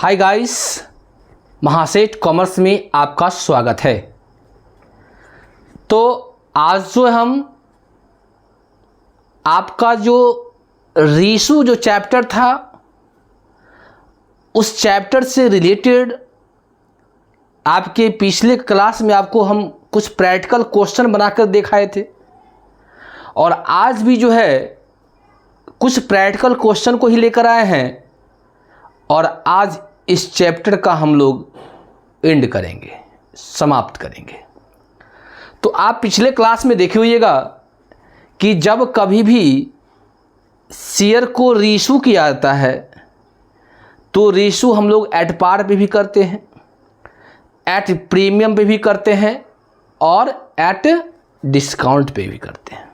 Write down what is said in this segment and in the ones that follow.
Hi guys, Mahaseth commerce में आपका स्वागत है। तो आज जो हम आपका जो रेशो जो चैप्टर था उस चैप्टर से रिलेटेड आपके पिछले क्लास में आपको हम कुछ प्रैक्टिकल क्वेश्चन बनाकर दिखाए थे और आज भी जो है कुछ प्रैक्टिकल क्वेश्चन को ही लेकर आए हैं और आज इस चैप्टर का हम लोग एंड करेंगे, समाप्त करेंगे। तो आप पिछले क्लास में देखे होइएगा कि जब कभी भी शेयर को रेशो किया जाता है तो रेशो हम लोग एट पार पे भी करते हैं, एट प्रीमियम पे भी करते हैं और एट डिस्काउंट पे भी करते हैं,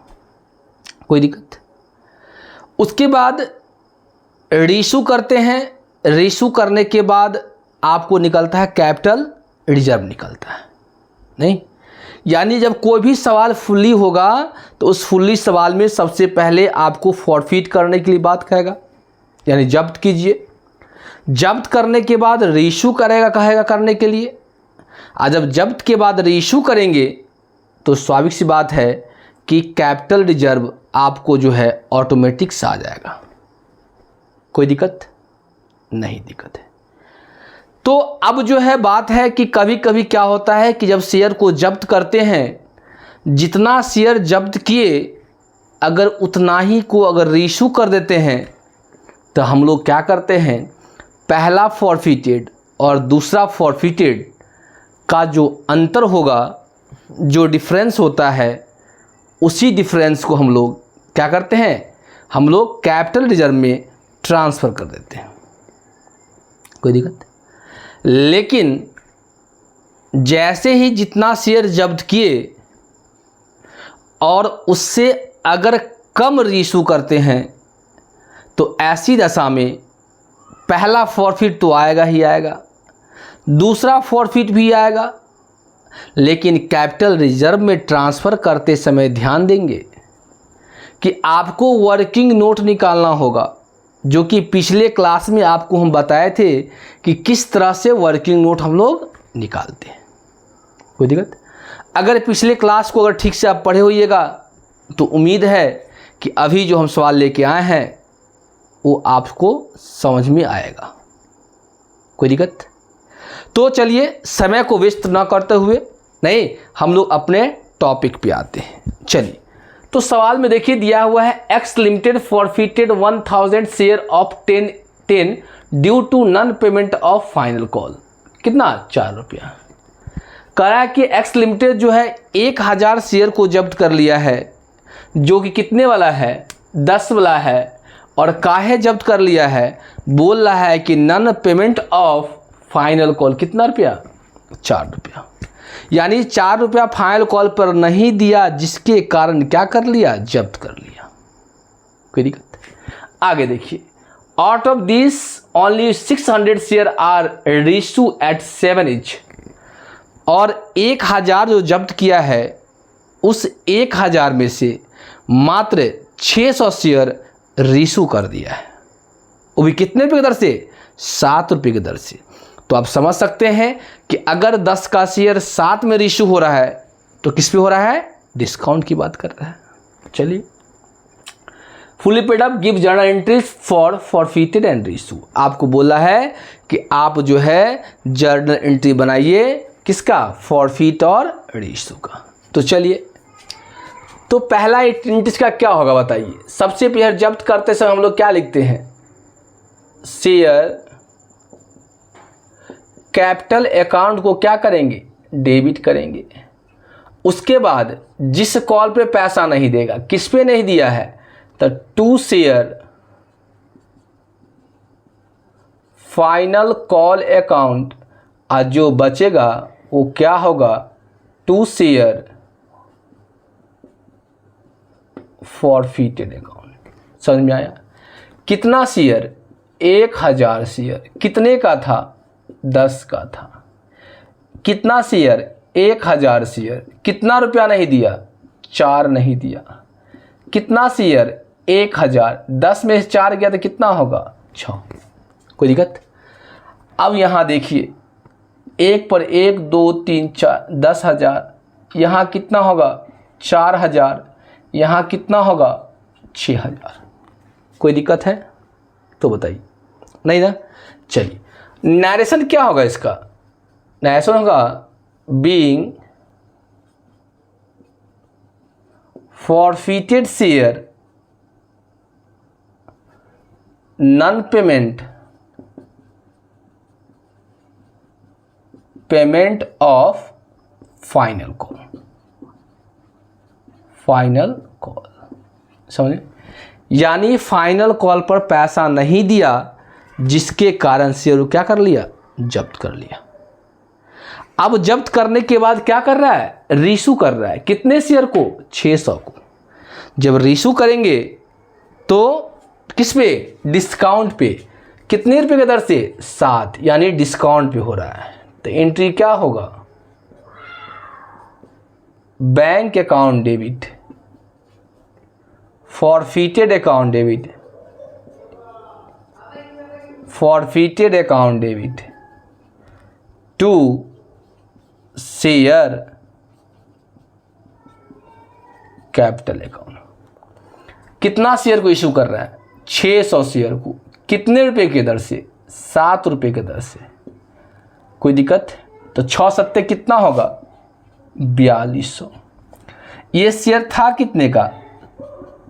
कोई दिक्कत। उसके बाद रेशो करते हैं, रेशो करने के बाद आपको निकलता है कैपिटल रिजर्व निकलता है, नहीं। यानी जब कोई भी सवाल फुल्ली होगा तो उस फुल्ली सवाल में सबसे पहले आपको फॉरफिट करने के लिए बात कहेगा, यानी जब्त कीजिए। जब्त करने के बाद रेशो कहेगा करने के लिए। और जब जब्त के बाद रेशो करेंगे तो स्वाभाविक सी बात है कि कैपिटल रिजर्व आपको जो है ऑटोमेटिक से आ जाएगा, कोई दिक्कत नहीं, दिक्कत है। तो अब जो है बात है कि कभी कभी क्या होता है कि जब शेयर को जब्त करते हैं, जितना शेयर जब्त किए अगर उतना ही को अगर रेशो कर देते हैं तो हम लोग क्या करते हैं, पहला फॉरफिटेड और दूसरा फॉरफिटेड का जो अंतर होगा, जो डिफरेंस होता है, उसी डिफरेंस को हम लोग क्या करते हैं, हम लोग कैपिटल रिजर्व में ट्रांसफ़र कर देते हैं, कोई दिक्कत। लेकिन जैसे ही जितना शेयर जब्त किए और उससे अगर कम रेशो करते हैं तो ऐसी दशा में पहला फॉरफिट तो आएगा ही आएगा, दूसरा फॉरफिट भी आएगा, लेकिन कैपिटल रिजर्व में ट्रांसफ़र करते समय ध्यान देंगे कि आपको वर्किंग नोट निकालना होगा, जो कि पिछले क्लास में आपको हम बताए थे कि किस तरह से वर्किंग नोट हम लोग निकालते हैं, कोई दिक्कत। अगर पिछले क्लास को अगर ठीक से आप पढ़े होइएगा तो उम्मीद है कि अभी जो हम सवाल लेके आए हैं वो आपको समझ में आएगा, कोई दिक्कत। तो चलिए समय को वेस्ट ना करते हुए नहीं, हम लोग अपने टॉपिक पे आते हैं। चलिए, तो सवाल में देखिए दिया हुआ है X limited forfeited 1000 share of 10 due to non payment of final call. कितना? 4 रुपया। कह रहा है कि एक्स लिमिटेड जो है 1000 शेयर को जब्त कर लिया है, जो कि कितने वाला है, 10 वाला है। और काहे जब्त कर लिया है, बोल रहा है कि non payment of final call. कितना रुपया? 4 रुपया। यानी 4 रुपया फाइनल कॉल पर नहीं दिया, जिसके कारण क्या कर लिया, जब्त कर लिया, कोई दिक्कत। आगे देखिए, out of this only 600 share are reissued at 7 each। और 1000 जो जब्त किया है उस 1000 में से मात्र 600 शेयर रेशो कर दिया है, वो भी कितने रुपये की दर से, 7 रुपये की दर से। तो आप समझ सकते हैं कि अगर 10 का शेयर 7 में रेशो हो रहा है तो किस पे हो रहा है, डिस्काउंट की बात कर रहा है। चलिए, fully paid up give journal entries for forfeited and ratio. आपको बोला है कि आप जो है जर्नल एंट्री बनाइए, किसका, फॉरफिट और रेशो का। तो चलिए, तो पहला एंट्रीज का क्या होगा बताइए। सबसे पहले जब्त करते समय हम लोग क्या लिखते हैं, शेयर कैपिटल अकाउंट को क्या करेंगे, डेबिट करेंगे। उसके बाद जिस कॉल पे पैसा नहीं देगा, किस पे नहीं दिया है, तो to share final call account, और जो बचेगा वो क्या होगा, टू शेयर फॉरफिटेड अकाउंट। समझ में आया? कितना शेयर, 1000 शेयर, कितने का था, 10 का था। कितना शेयर, 1000 शेयर, कितना रुपया नहीं दिया, 4 नहीं दिया। कितना शेयर, 1000, 10 में 4 गया तो कितना होगा, 6, कोई दिक्कत। अब यहाँ देखिए, 1 पर 1 2 3 4 10,000, यहाँ कितना होगा 4,000, यहाँ कितना होगा 6,000। कोई दिक्कत है तो बताइए, नहीं ना। चलिए, नरेशन क्या होगा इसका? नरेशन होगा being forfeited share non payment of final call। Final call समझे, यानी फाइनल कॉल पर पैसा नहीं दिया, जिसके कारण शेयर क्या कर लिया, जब्त कर लिया। अब जब्त करने के बाद क्या कर रहा है, रीशू कर रहा है। कितने शेयर को, 600 को। जब रीशू करेंगे तो किस पे, डिस्काउंट पे। कितने रुपए की दर से, 7, यानी डिस्काउंट पे हो रहा है। तो एंट्री क्या होगा, bank account debit, forfeited account debit, forfeited account debit to share capital account. कितना शेयर को इशू कर रहा है, 600 शेयर को। कितने रुपए की दर से, 7 रुपए की दर से। कोई दिक्कत? तो 6 सत्ते कितना होगा, 4200। ये शेयर था कितने का,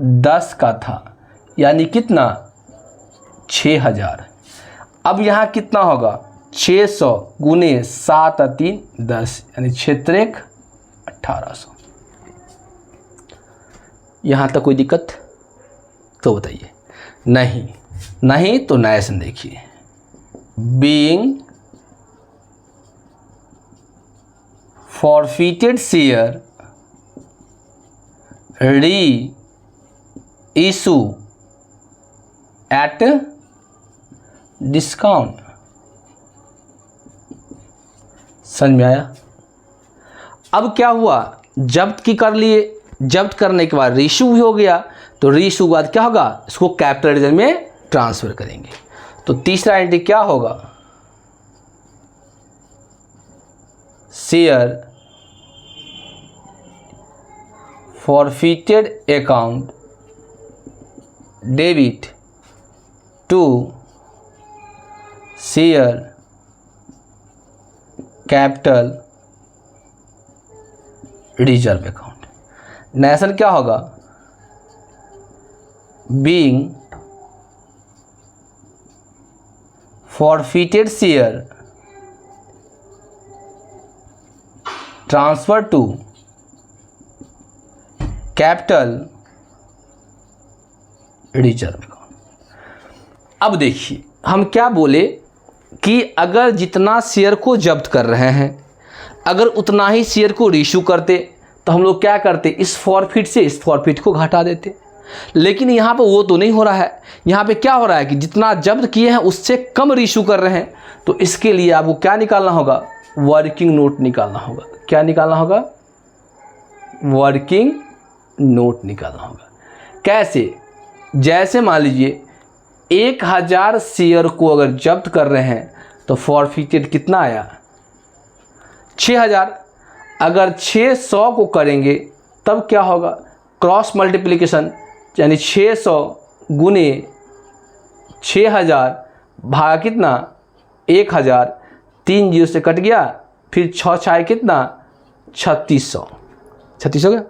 10 का था, यानी कितना, 6000। अब यहाँ कितना होगा, 600 गुने 7 और 3 10, यानी 6 1800। यहाँ तक कोई दिक्कत तो बताइए, नहीं तो नरेशन देखिए, being forfeited share issue at discount। समझ में आया? अब क्या हुआ, जब्त की कर लिए, जब्त करने के बाद रीशू भी हो गया, तो रीशू के बाद क्या होगा, इसको कैपिटल रिजर्व में ट्रांसफर करेंगे। तो तीसरा एंट्री क्या होगा, share forfeited account debit to share capital reserve account। Narration क्या होगा, being forfeited share transfer to capital reserve account. अब देखिए, हम क्या बोले कि अगर जितना शेयर को जब्त कर रहे हैं, अगर उतना ही शेयर को रीशू करते तो हम लोग क्या करते, इस फॉरफिट से इस फॉरफिट को घटा देते। लेकिन यहाँ पे वो तो नहीं हो रहा है। यहाँ पे क्या हो रहा है कि जितना जब्त किए हैं उससे कम रीशू कर रहे हैं। तो इसके लिए आपको क्या निकालना होगा, वर्किंग नोट निकालना होगा। क्या निकालना होगा, वर्किंग नोट निकालना होगा। कैसे, जैसे मान लीजिए 1000 शेयर को अगर जब्त कर रहे हैं तो फॉरफिटेड कितना आया, 6000। अगर 600 को करेंगे तब क्या होगा, क्रॉस मल्टीप्लिकेशन, यानी 600 गुने 6000 भागा कितना, 1000, 3 जीरो से कट गया, फिर 6 6 कितना, 3600। 3600 का।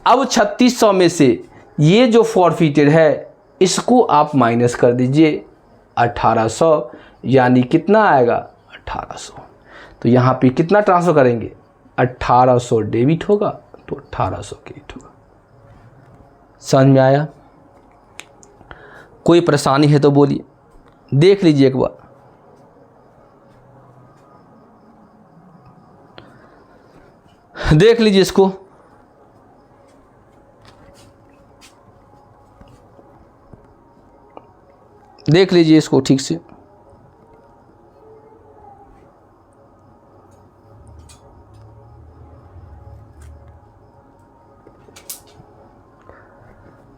अब 3600 में से ये जो फॉरफिटेड है इसको आप माइनस कर दीजिए 1800, यानी कितना आएगा 1800। तो यहाँ पे कितना ट्रांसफ़र करेंगे, 1800 डेबिट होगा तो 1800 क्रेडिट होगा। समझ में आया? कोई परेशानी है तो बोलिए, देख लीजिए एक बार। देख लीजिए इसको, देख लीजिए इसको ठीक से।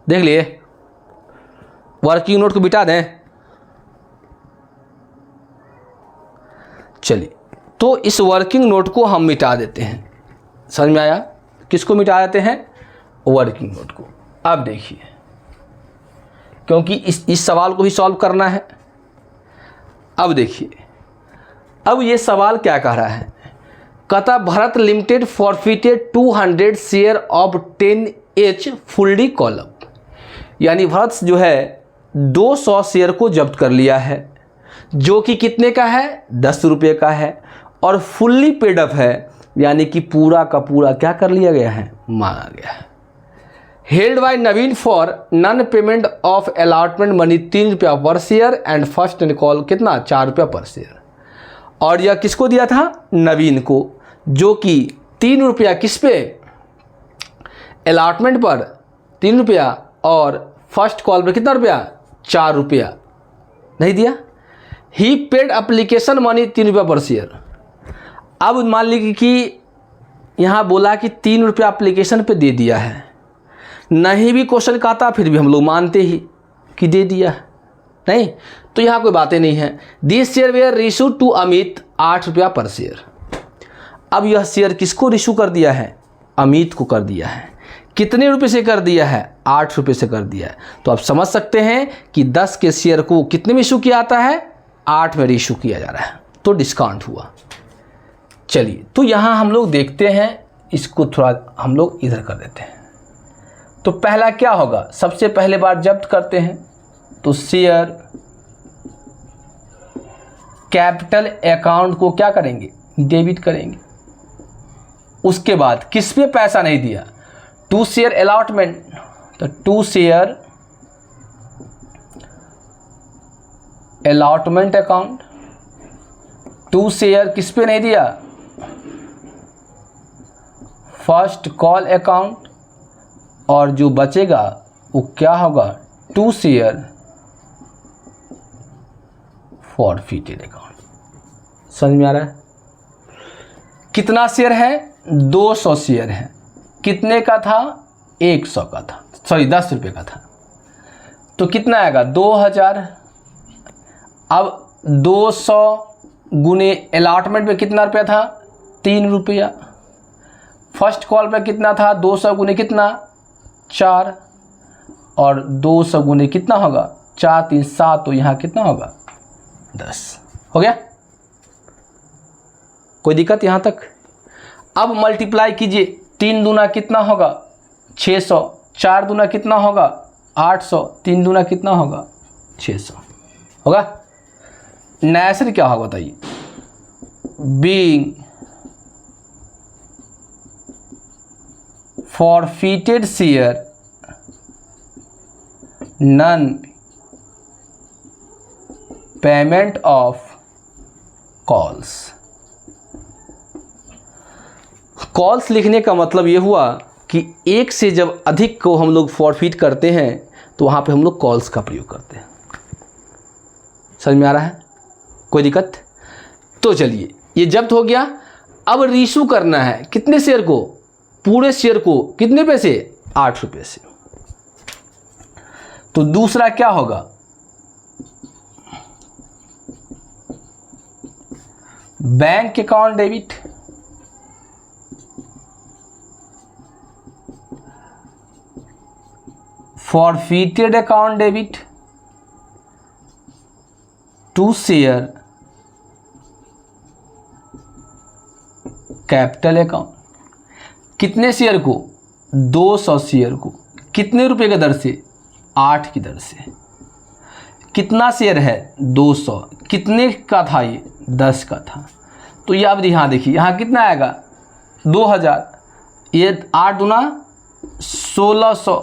देख लिए, वर्किंग नोट को बिटा दें। चलिए, तो इस वर्किंग नोट को हम मिटा देते हैं। समझ में आया? किसको मिटा देते हैं? वर्किंग नोट को। अब देखिए, क्योंकि इस सवाल को ही सॉल्व करना है। अब देखिए, अब ये सवाल क्या कह रहा है? कहता Bharat limited forfeited 200 share of 10H fully column, यानी भरत जो है 200 शेयर को जब्त कर लिया है, जो कि कितने का है? 10 रुपये का है, और फुल्ली पेड अप है, यानी कि पूरा का पूरा क्या कर लिया गया है? मांगा गया है। Held by Naveen for non payment of allotment money 3 रुपया पर share and first and call कितना? 4 रुपया पर शेयर। और यह किसको दिया था? नवीन को, जो कि 3 रुपया किस पे? अलॉटमेंट पर 3 रुपया, और फर्स्ट कॉल पर कितना रुपया? 4 रुपया नहीं दिया। ही पेड एप्लीकेशन मनी 3 रुपया पर शेयर। अब मान लीजिए कि यहाँ बोला कि 3 रुपया एप्लीकेशन पे दे दिया है, नहीं भी क्वेश्चन का आता फिर भी हम लोग मानते ही कि दे दिया है, नहीं तो यहाँ कोई बातें नहीं है। This share were reissued to Amit 8 रुपया पर शेयर। अब यह शेयर किसको रिशू कर दिया है? अमित को कर दिया है। कितने रुपए से कर दिया है? 8 रुपये से कर दिया है। तो आप समझ सकते हैं कि 10 के शेयर को कितने में इशू किया जाता है? 8 में इशू किया जा रहा है, तो डिस्काउंट हुआ। चलिए, तो यहाँ हम लोग देखते हैं, इसको थोड़ा हम लोग इधर कर देते हैं। तो पहला क्या होगा? सबसे पहले बार जब्त करते हैं तो शेयर कैपिटल अकाउंट को क्या करेंगे? डेबिट करेंगे। उसके बाद किस पे पैसा नहीं दिया? 2 शेयर अलॉटमेंट, तो 2 शेयर अलॉटमेंट अकाउंट, 2 शेयर किस पे नहीं दिया? फर्स्ट कॉल अकाउंट, और जो बचेगा वो क्या होगा? 2 शेयर फॉरफिटेड अकाउंट। समझ में आ रहा है? कितना शेयर है? 200 शेयर है। कितने का था? 100 का था, सॉरी 10 रुपये का था। तो कितना आएगा? 2000। अब 200 गुने अलॉटमेंट पे कितना रुपया था? 3 रुपया। फर्स्ट कॉल पे कितना था? 200 गुने कितना? 4, और 200 गुने कितना होगा? 4 3 7, तो यहाँ कितना होगा? 10। हो गया? कोई दिक्कत यहाँ तक? अब मल्टीप्लाई कीजिए। 3 दूना कितना होगा? 600, 4 दूना कितना होगा? 800, 3 दूना कितना होगा? 600। होगा? नया शेयर क्या होगा बताइए? Being forfeited share none payment of calls। Calls लिखने का मतलब ये हुआ कि एक से जब अधिक को हम लोग फॉरफिट करते हैं तो वहाँ पे हम लोग कॉल्स का प्रयोग करते हैं। समझ में आ रहा है? कोई दिक्कत? तो चलिए, ये जब्त हो गया। अब रीशू करना है कितने शेयर को? पूरे शेयर को। कितने पैसे? 8 रुपये से। तो दूसरा क्या होगा? Bank account debit, forfeited account debit, 2 share capital account. कितने शेयर को? 200 शेयर को। कितने रुपए की दर से? 8 की दर से। कितना शेयर है? 200। कितने का था ये? 10 का था। तो ये अब यहाँ देखिए, यहाँ कितना आएगा? 2000। ये 8 दूना 1600,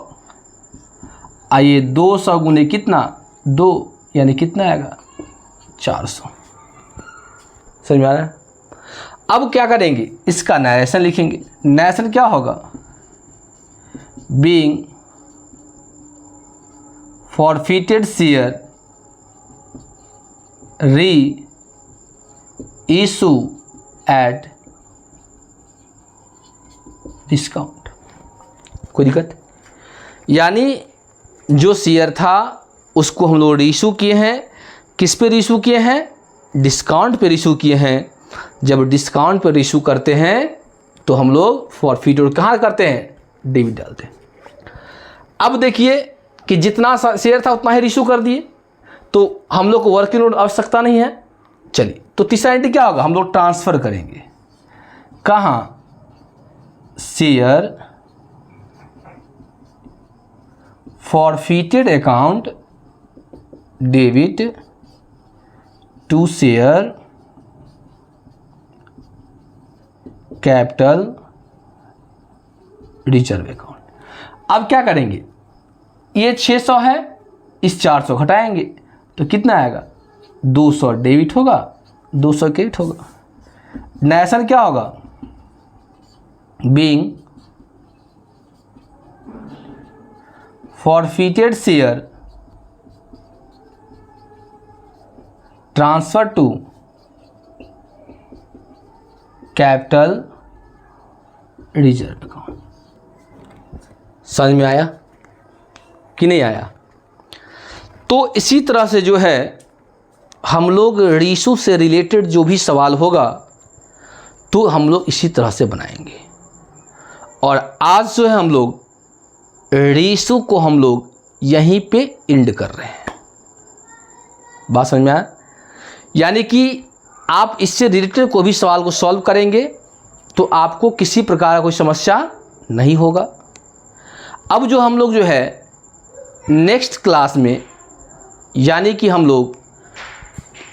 आइए 200 गुने कितना? 2, यानी कितना आएगा? 400। समझ में आ रहा है? अब क्या करेंगे? इसका नरेशन लिखेंगे। नरेशन क्या होगा? बीइंग फॉरफिटेड शेयर री इशू एट डिस्काउंट। कोई दिक्कत? यानी जो शेयर था उसको हम लोग रीइशू किए हैं। किस पे रीइशू किए हैं? डिस्काउंट पर इशू किए हैं। जब डिस्काउंट पर इशू करते हैं तो हम लोग फॉरफिट और कहाँ करते हैं, डेबिट डालते हैं। अब देखिए कि जितना शेयर था उतना ही इशू कर दिए, तो हम लोग को वर्किंग नोट आवश्यकता नहीं है। चलिए, तो तीसरा एंट्री क्या होगा, हम लोग ट्रांसफ़र करेंगे। कहाँ, share forfeited account debit to share capital reserve account. अब क्या करेंगे, ये 600 है, इस 400 घटाएंगे तो कितना आएगा, 200 डेबिट होगा, 200 क्रेडिट होगा। नेशन क्या होगा, being forfeited share transfer to capital reserve account. समझ में आया कि नहीं आया? तो इसी तरह से जो है हम लोग रीइशू से रिलेटेड जो भी सवाल होगा तो हम लोग इसी तरह से बनाएंगे। और आज जो है हम लोग रीइशू को हम लोग यहीं पे एंड कर रहे हैं। बात समझ में आया? यानी कि आप इससे रिलेटेड कोई भी सवाल को सॉल्व करेंगे तो आपको किसी प्रकार का कोई समस्या नहीं होगा। अब जो हम लोग जो है नेक्स्ट क्लास में, यानी कि हम लोग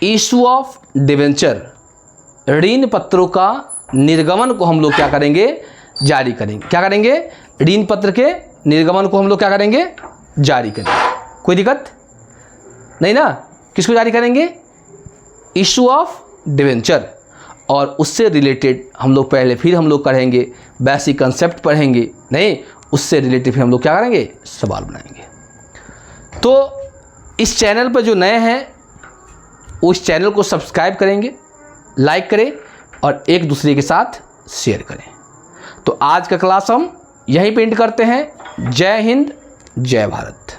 इशू ऑफ डिवेंचर, ऋण पत्रों का निर्गमन को हम लोग क्या करेंगे, जारी करेंगे। क्या करेंगे, ऋण पत्र के निर्गमन को हम लोग क्या करेंगे, जारी करेंगे। कोई दिक्कत नहीं ना? किसको जारी करेंगे, इशू ऑफ डिवेंचर। और उससे रिलेटेड हम लोग पहले फिर हम लोग करेंगे बेसिक कंसेप्ट पढ़ेंगे, नहीं उससे रिलेटेड फिर हम लोग क्या करेंगे, सवाल बनाएंगे। तो इस चैनल पर जो नए हैं उस चैनल को सब्सक्राइब करेंगे, लाइक करें और एक दूसरे के साथ शेयर करें। तो आज का क्लास हम यहीं पे एंड करते हैं। जय हिंद, जय भारत।